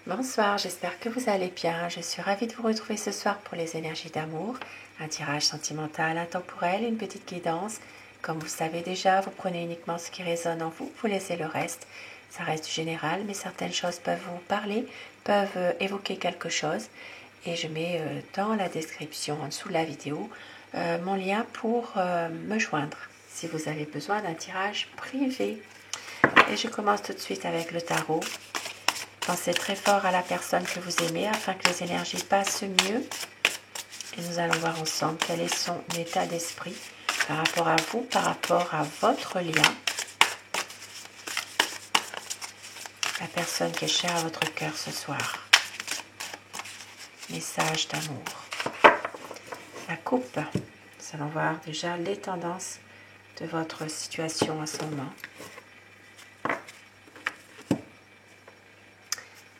Bonsoir, j'espère que vous allez bien. Je suis ravie de vous retrouver ce soir pour les énergies d'amour, un tirage sentimental, intemporel, une petite guidance. Comme vous le savez déjà, vous prenez uniquement ce qui résonne en vous, vous laissez le reste. Ça reste du général, mais certaines choses peuvent vous parler, peuvent évoquer quelque chose. Et je mets dans la description en dessous de la vidéo mon lien pour me joindre si vous avez besoin d'un tirage privé. Et je commence tout de suite avec le tarot. Pensez très fort à la personne que vous aimez afin que les énergies passent mieux. Et nous allons voir ensemble quel est son état d'esprit par rapport à vous, par rapport à votre lien. La personne qui est chère à votre cœur ce soir. Message d'amour. La coupe. Nous allons voir déjà les tendances de votre situation en ce moment.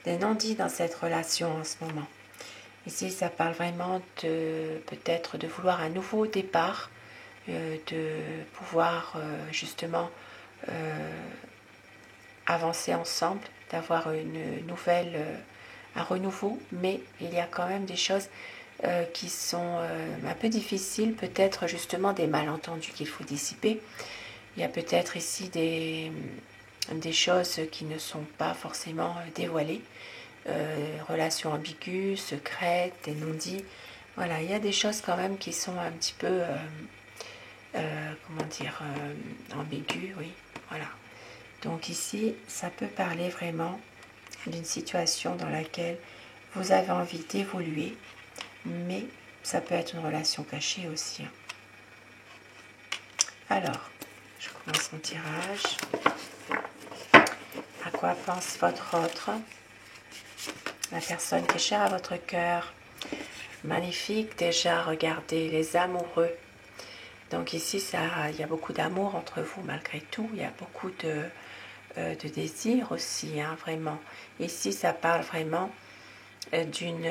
Des non-dits dans cette relation en ce moment. Ici, ça parle vraiment de peut-être de vouloir un nouveau départ, de pouvoir justement avancer ensemble, d'avoir une nouvelle, un renouveau, mais il y a quand même des choses qui sont un peu difficiles, peut-être justement des malentendus qu'il faut dissiper. Il y a peut-être ici des choses qui ne sont pas forcément dévoilées. Relations ambiguës, secrètes, des non-dits. Voilà, il y a des choses quand même qui sont un petit peu, comment dire, ambiguës, oui, voilà. Donc ici, ça peut parler vraiment d'une situation dans laquelle vous avez envie d'évoluer, mais ça peut être une relation cachée aussi. Alors, je commence mon tirage. À quoi pense votre autre ? La personne qui est chère à votre cœur. Magnifique, déjà, regardez les amoureux. Donc ici, il y a beaucoup d'amour entre vous malgré tout. Il y a beaucoup de désir aussi, hein, vraiment. Ici, ça parle vraiment d'une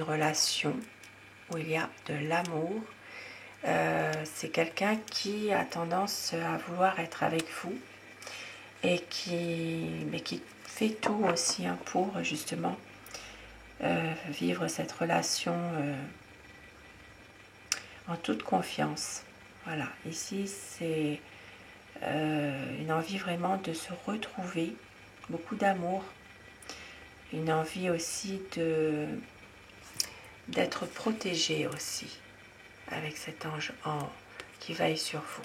relation où il y a de l'amour. C'est quelqu'un qui a tendance à vouloir être avec vous et qui fait tout aussi, hein, pour justement vivre cette relation en toute confiance. Voilà, ici c'est une envie vraiment de se retrouver, beaucoup d'amour, une envie aussi d'être protégé aussi avec cet ange qui veille sur vous.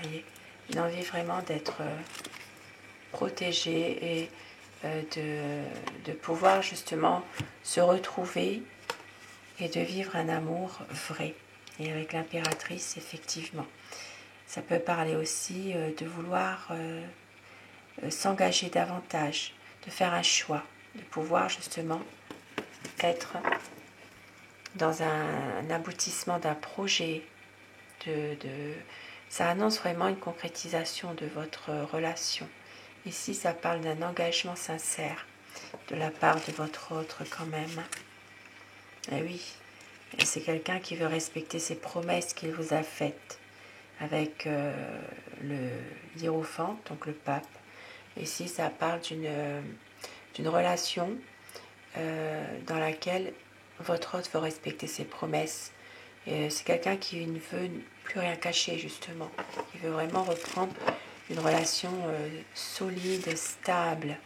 Voyez, une envie vraiment d'être protégé et de pouvoir justement se retrouver et de vivre un amour vrai. Et avec l'impératrice, effectivement, ça peut parler aussi de vouloir s'engager davantage, de faire un choix, de pouvoir justement être dans un aboutissement d'un projet. Ça annonce vraiment une concrétisation de votre relation. Ici, ça parle d'un engagement sincère de la part de votre autre quand même. Et oui, c'est quelqu'un qui veut respecter ses promesses qu'il vous a faites avec l'hiérophante, donc le pape. Ici, ça parle d'une relation dans laquelle votre hôte veut respecter ses promesses. C'est quelqu'un qui ne veut plus rien cacher, justement. Il veut vraiment reprendre une relation solide, stable.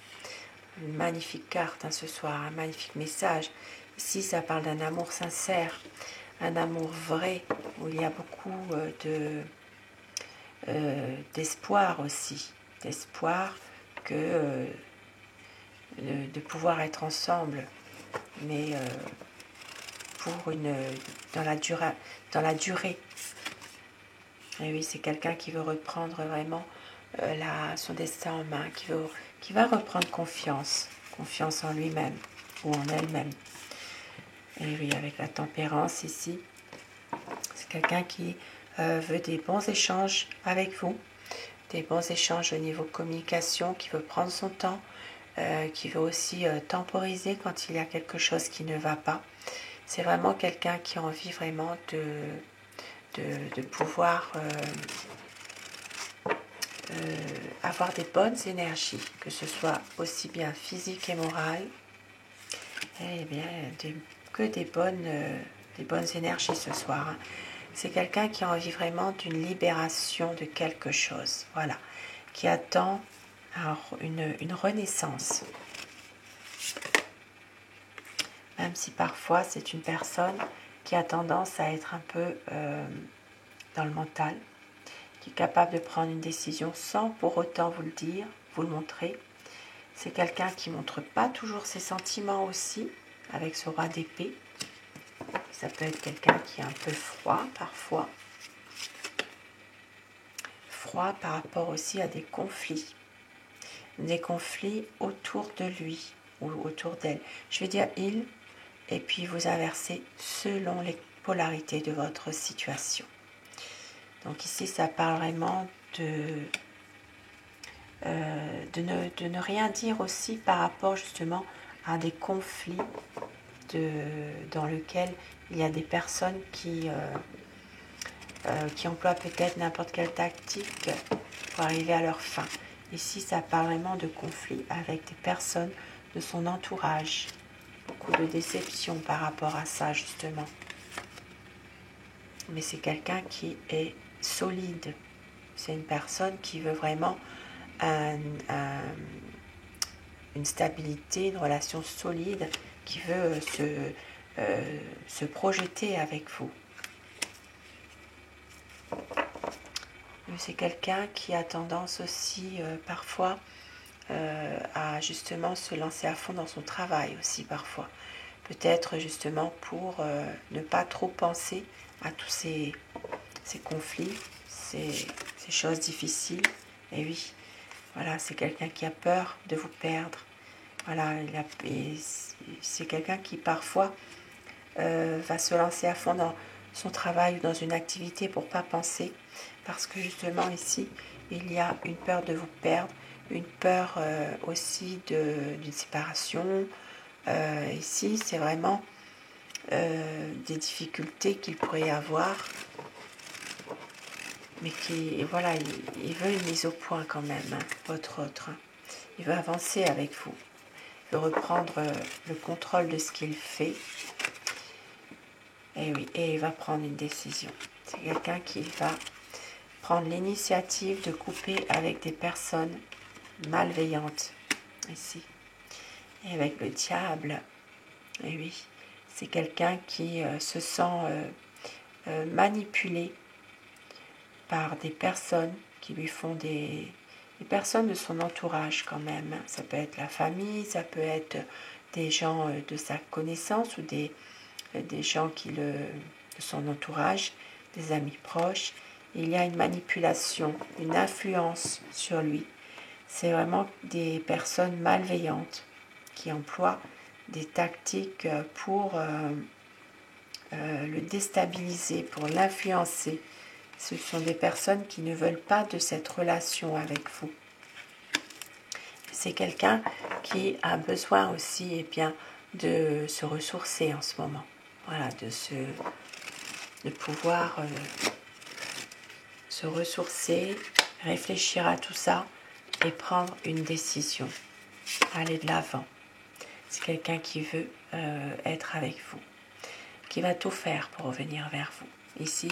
Une magnifique carte, hein, ce soir, un magnifique message. Ici, ça parle d'un amour sincère, un amour vrai, où il y a beaucoup d'espoir aussi. D'espoir que de pouvoir être ensemble, mais dans la durée. Et oui, c'est quelqu'un qui veut reprendre vraiment son destin en main, qui va reprendre confiance en lui-même ou en elle-même. Et oui, avec la tempérance ici, c'est quelqu'un qui veut des bons échanges avec vous, des bons échanges au niveau communication, qui veut prendre son temps, qui veut aussi temporiser quand il y a quelque chose qui ne va pas. C'est vraiment quelqu'un qui a envie vraiment de pouvoir avoir des bonnes énergies, que ce soit aussi bien physique et morale, eh bien, que des bonnes énergies ce soir. Hein. C'est quelqu'un qui a envie vraiment d'une libération de quelque chose, voilà, qui attend alors, une renaissance. Même si parfois c'est une personne qui a tendance à être un peu dans le mental, qui est capable de prendre une décision sans pour autant vous le dire, vous le montrer. C'est quelqu'un qui ne montre pas toujours ses sentiments aussi, avec ce roi d'épée. Ça peut être quelqu'un qui est un peu froid parfois. Froid par rapport aussi à des conflits. Des conflits autour de lui ou autour d'elle. Je vais dire il, et puis vous inversez selon les polarités de votre situation. Donc ici, ça parle vraiment de ne rien dire aussi par rapport justement à des conflits dans lesquels il y a des personnes qui emploient peut-être n'importe quelle tactique pour arriver à leur fin. Ici, ça parle vraiment de conflits avec des personnes de son entourage. Beaucoup de déception par rapport à ça, justement. Mais c'est quelqu'un qui est solide. C'est une personne qui veut vraiment une stabilité, une relation solide, qui veut se projeter avec vous. C'est quelqu'un qui a tendance aussi parfois à justement se lancer à fond dans son travail aussi parfois. Peut-être justement pour ne pas trop penser à tous ces conflits, ces choses difficiles. Et oui, voilà, c'est quelqu'un qui a peur de vous perdre. Voilà, c'est quelqu'un qui parfois va se lancer à fond dans son travail ou dans une activité pour ne pas penser. Parce que justement ici, il y a une peur de vous perdre, une peur aussi d'une séparation. Ici, c'est vraiment des difficultés qu'il pourrait y avoir. Mais voilà, il veut une mise au point quand même, hein, votre autre. Il veut avancer avec vous. Il veut reprendre le contrôle de ce qu'il fait. Et oui, et il va prendre une décision. C'est quelqu'un qui va prendre l'initiative de couper avec des personnes malveillantes. Ici. Et avec le diable. Et oui, c'est quelqu'un qui se sent manipulé par des personnes qui lui font des personnes de son entourage quand même. Ça peut être la famille, ça peut être des gens de sa connaissance ou des gens de son entourage, des amis proches. Il y a une manipulation, une influence sur lui. C'est vraiment des personnes malveillantes qui emploient des tactiques pour le déstabiliser, pour l'influencer. Ce sont des personnes qui ne veulent pas de cette relation avec vous. C'est quelqu'un qui a besoin aussi bien, de se ressourcer en ce moment. Voilà, de pouvoir se ressourcer, réfléchir à tout ça et prendre une décision. Aller de l'avant. C'est quelqu'un qui veut être avec vous, qui va tout faire pour revenir vers vous. Ici,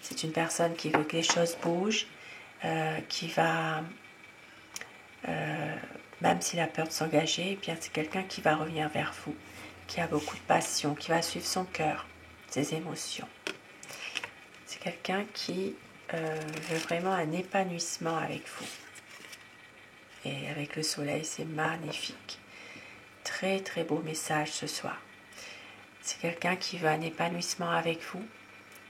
c'est une personne qui veut que les choses bougent, qui va, même s'il a peur de s'engager, eh bien c'est quelqu'un qui va revenir vers vous, qui a beaucoup de passion, qui va suivre son cœur, ses émotions. C'est quelqu'un qui veut vraiment un épanouissement avec vous. Et avec le soleil, c'est magnifique. Très très beau message ce soir. C'est quelqu'un qui veut un épanouissement avec vous,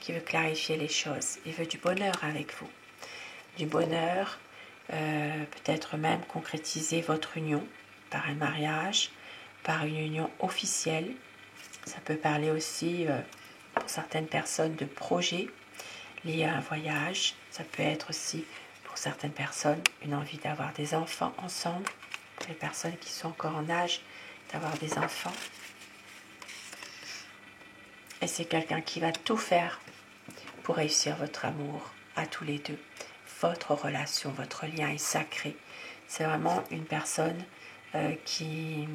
qui veut clarifier les choses. Il veut du bonheur avec vous. Du bonheur, peut-être même concrétiser votre union par un mariage, par une union officielle. Ça peut parler aussi, pour certaines personnes, de projets liés à un voyage. Ça peut être aussi, pour certaines personnes, une envie d'avoir des enfants ensemble. Pour les personnes qui sont encore en âge d'avoir des enfants. Et c'est quelqu'un qui va tout faire pour réussir votre amour à tous les deux. votre relation, votre lien est sacré. C'est vraiment une personne qui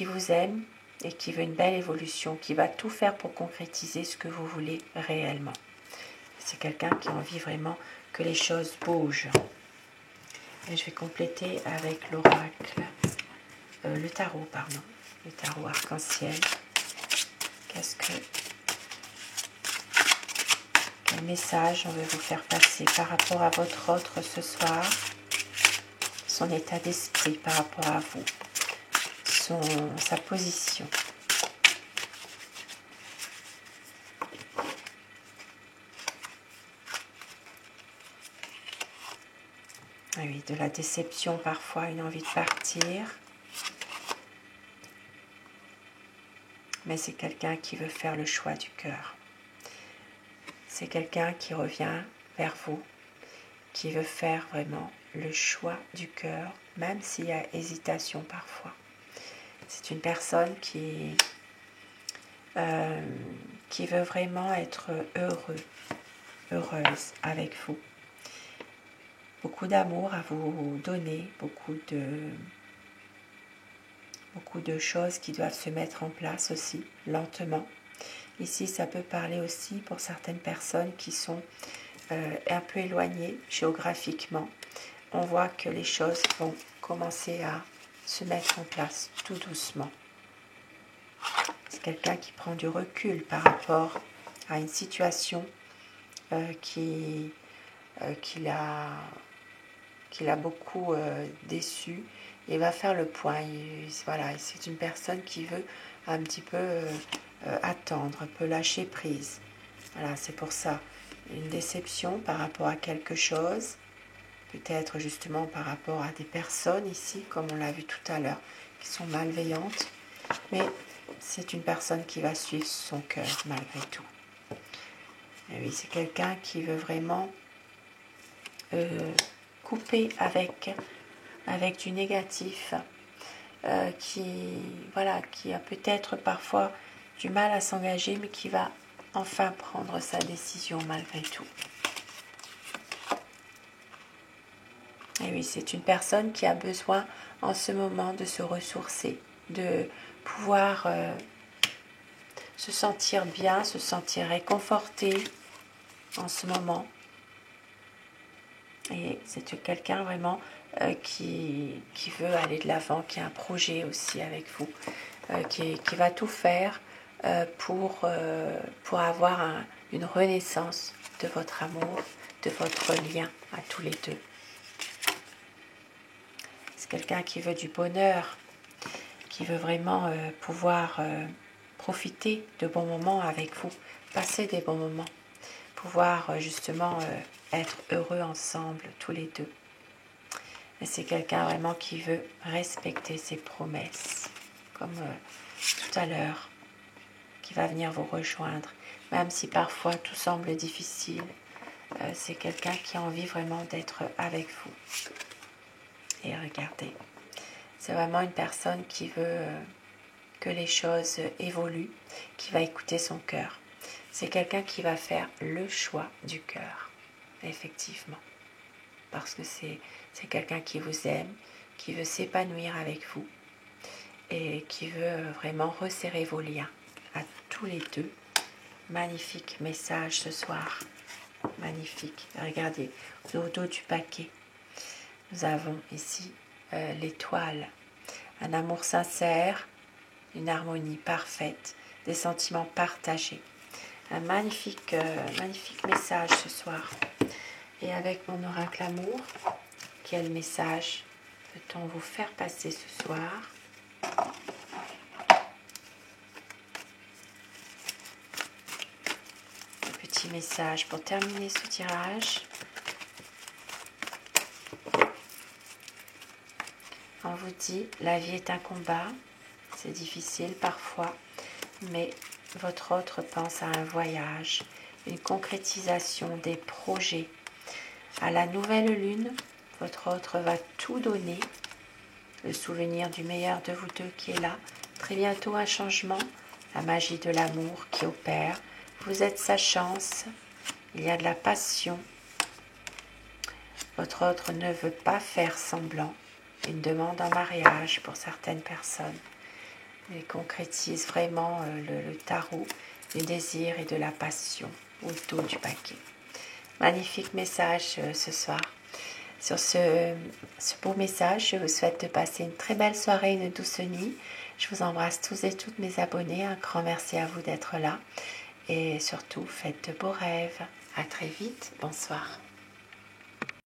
vous aime et qui veut une belle évolution, qui va tout faire pour concrétiser ce que vous voulez réellement. C'est quelqu'un qui a envie vraiment que les choses bougent. Et je vais compléter avec l'oracle, le tarot arc-en-ciel. Quel message on veut vous faire passer par rapport à votre autre ce soir, son état d'esprit par rapport à vous, sa position. Ah oui, de la déception parfois, une envie de partir. Mais c'est quelqu'un qui veut faire le choix du cœur. C'est quelqu'un qui revient vers vous, qui veut faire vraiment le choix du cœur, même s'il y a hésitation parfois. C'est une personne qui veut vraiment être heureuse avec vous. Beaucoup d'amour à vous donner, beaucoup de choses qui doivent se mettre en place aussi, lentement. Ici, ça peut parler aussi pour certaines personnes qui sont un peu éloignées géographiquement. On voit que les choses vont commencer à se mettre en place tout doucement. C'est quelqu'un qui prend du recul par rapport à une situation qui l'a beaucoup déçu et va faire le point. Voilà, c'est une personne qui veut un petit peu attendre, un peu lâcher prise. Voilà, c'est pour ça. Une déception par rapport à quelque chose, peut-être justement par rapport à des personnes ici, comme on l'a vu tout à l'heure, qui sont malveillantes, mais c'est une personne qui va suivre son cœur malgré tout. Et oui, c'est quelqu'un qui veut vraiment couper avec du négatif, qui a peut-être parfois du mal à s'engager, mais qui va enfin prendre sa décision malgré tout. Et oui, c'est une personne qui a besoin en ce moment de se ressourcer, de pouvoir se sentir bien, se sentir réconforté en ce moment. Et c'est quelqu'un vraiment qui veut aller de l'avant, qui a un projet aussi avec vous, qui va tout faire pour avoir une renaissance de votre amour, de votre lien à tous les deux. C'est quelqu'un qui veut du bonheur, qui veut vraiment pouvoir profiter de bons moments avec vous, passer des bons moments, pouvoir justement être heureux ensemble tous les deux. Et c'est quelqu'un vraiment qui veut respecter ses promesses, comme tout à l'heure, qui va venir vous rejoindre, même si parfois tout semble difficile. C'est quelqu'un qui a envie vraiment d'être avec vous. Et regardez, c'est vraiment une personne qui veut que les choses évoluent, qui va écouter son cœur. C'est quelqu'un qui va faire le choix du cœur, effectivement. Parce que c'est quelqu'un qui vous aime, qui veut s'épanouir avec vous et qui veut vraiment resserrer vos liens à tous les deux. Magnifique message ce soir. Magnifique. Regardez, au dos du paquet, nous avons ici l'étoile. Un amour sincère, une harmonie parfaite, des sentiments partagés. Un magnifique message ce soir. Et avec mon oracle amour, quel message peut-on vous faire passer ce soir? Un petit message pour terminer ce tirage. On vous dit, la vie est un combat, c'est difficile parfois, mais votre autre pense à un voyage, une concrétisation des projets. À la nouvelle lune, votre autre va tout donner, le souvenir du meilleur de vous deux qui est là. Très bientôt un changement, la magie de l'amour qui opère. Vous êtes sa chance, il y a de la passion, Votre autre ne veut pas faire semblant. Une demande en mariage pour certaines personnes. Il concrétise vraiment le tarot du désir et de la passion au dos du paquet. Magnifique message ce soir. Sur ce beau message, je vous souhaite de passer une très belle soirée, une douce nuit. Je vous embrasse tous et toutes mes abonnés. Un grand merci à vous d'être là. Et surtout, faites de beaux rêves. À très vite. Bonsoir.